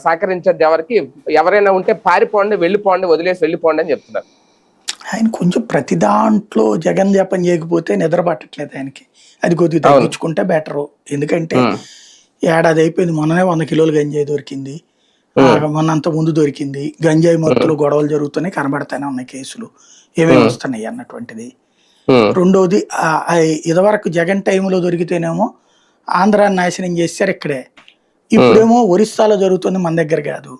సహకరించద్దు ఎవరికి, ఎవరైనా ఉంటే పారిపోండి, వెళ్ళిపోండి, వదిలేసి వెళ్ళిపోండి అని చెప్తున్నారు. ఆయన కొంచెం ప్రతి దాంట్లో జగన్ జపం చేయకపోతే నిద్ర పట్టట్లేదు ఆయనకి. అది కొద్దిగా తగ్గించుకుంటే బెటరు. ఎందుకంటే ఏడాది అయిపోయింది, మొన్ననే 100 కిలోలు గంజాయి దొరికింది, మొన్న అంత ముందు దొరికింది. గంజాయి మత్తులో గొడవలు జరుగుతున్నాయి, కనబడతానే ఉన్నాయి కేసులు, ఏమేమి వస్తున్నాయి అన్నటువంటిది. రెండోది ఇదివరకు జగన్ టైంలో దొరికితేనేమో ఆంధ్రాన్ని నాశనం చేశారు ఇక్కడే, ఇప్పుడేమో ఒరిస్సాలో జరుగుతుంది, మన దగ్గర కాదు.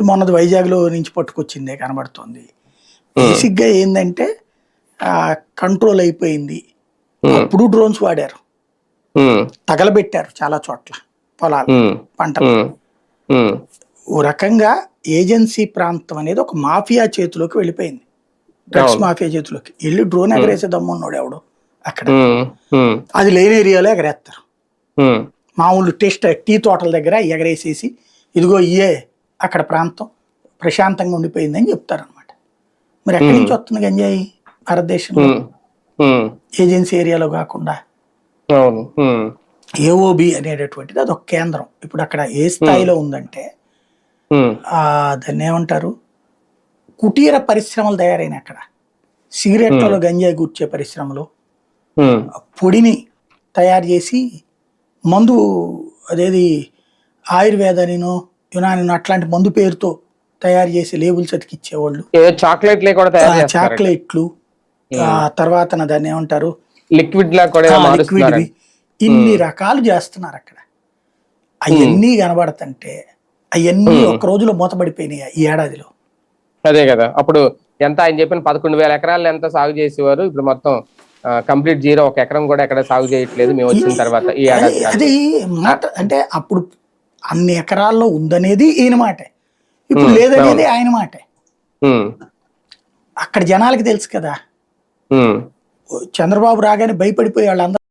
మొన్నది వైజాగ్ లో నుంచి పట్టుకొచ్చిందే కనబడుతుంది. బేసిక్ గా ఏంటంటే కంట్రోల్ అయిపోయింది. అప్పుడు డ్రోన్స్ వాడారు, తగలబెట్టారు చాలా చోట్ల పొలాలు, పంటలు. ఓ రకంగా ఏజెన్సీ ప్రాంతం అనేది ఒక మాఫియా చేతిలోకి వెళ్ళిపోయింది, డ్రగ్స్ మాఫియా చేతిలోకి వెళ్ళి డ్రోన్ ఎగరేసే దమ్మున్నాడు ఎవడు అక్కడ. అది లేని ఏరియాలో ఎగరేస్తారు. మామూలు టీ తోటల దగ్గర ఎగరేసేసి ఇదిగో ఇయే అక్కడ ప్రాంతం ప్రశాంతంగా ఉండిపోయిందని చెప్తారు అనమాట. మరి ఎక్కడి నుంచి వస్తుంది గంజాయి భారతదేశంలో? ఏజెన్సీ ఏరియాలో కాకుండా ఏఓబి అనేటటువంటిది అదొక కేంద్రం. ఇప్పుడు అక్కడ ఏ స్థాయిలో ఉందంటే దాన్ని ఏమంటారు, కుటీర పరిశ్రమలు తయారైన అక్కడ. సిగరెట్లలో గంజాయి గుర్చే పరిశ్రమలు, పొడిని తయారు చేసి మందు, అదేది ఆయుర్వేదానినో యునానినో అట్లాంటి మందు పేరుతో తయారు చేసి లేబుల్స్ అతికిచ్చేవాళ్ళు. చాక్లెట్లు, తర్వాత దాన్ని ఏమంటారు, లిక్విడ్, ఇన్ని రకాలు చేస్తున్నారు అక్కడ. అవన్నీ కనబడుతుంటే అవన్నీ ఒక్క రోజులో మూతపడిపోయినాయి ఈ ఏడాదిలో. అదే కదా, అప్పుడు ఎంత ఆయన చెప్పిన 11,000 ఎకరాలు ఎంత సాగు చేసేవారు, ఇప్పుడు మొత్తం కంప్లీట్ జీరో, 1 ఎకరం కూడా ఎక్కడ సాగు చేయట్లేదు మేము వచ్చిన తర్వాత ఈ ఏడాది. అది మాట అంటే అప్పుడు అన్ని ఎకరాల్లో ఉందనేది ఈయన మాటే, ఇప్పుడు లేదనేది ఆయన మాటే. అక్కడ జనాలకి తెలుసు కదా, చంద్రబాబు రాగానే భయపడిపోయి వాళ్ళందరూ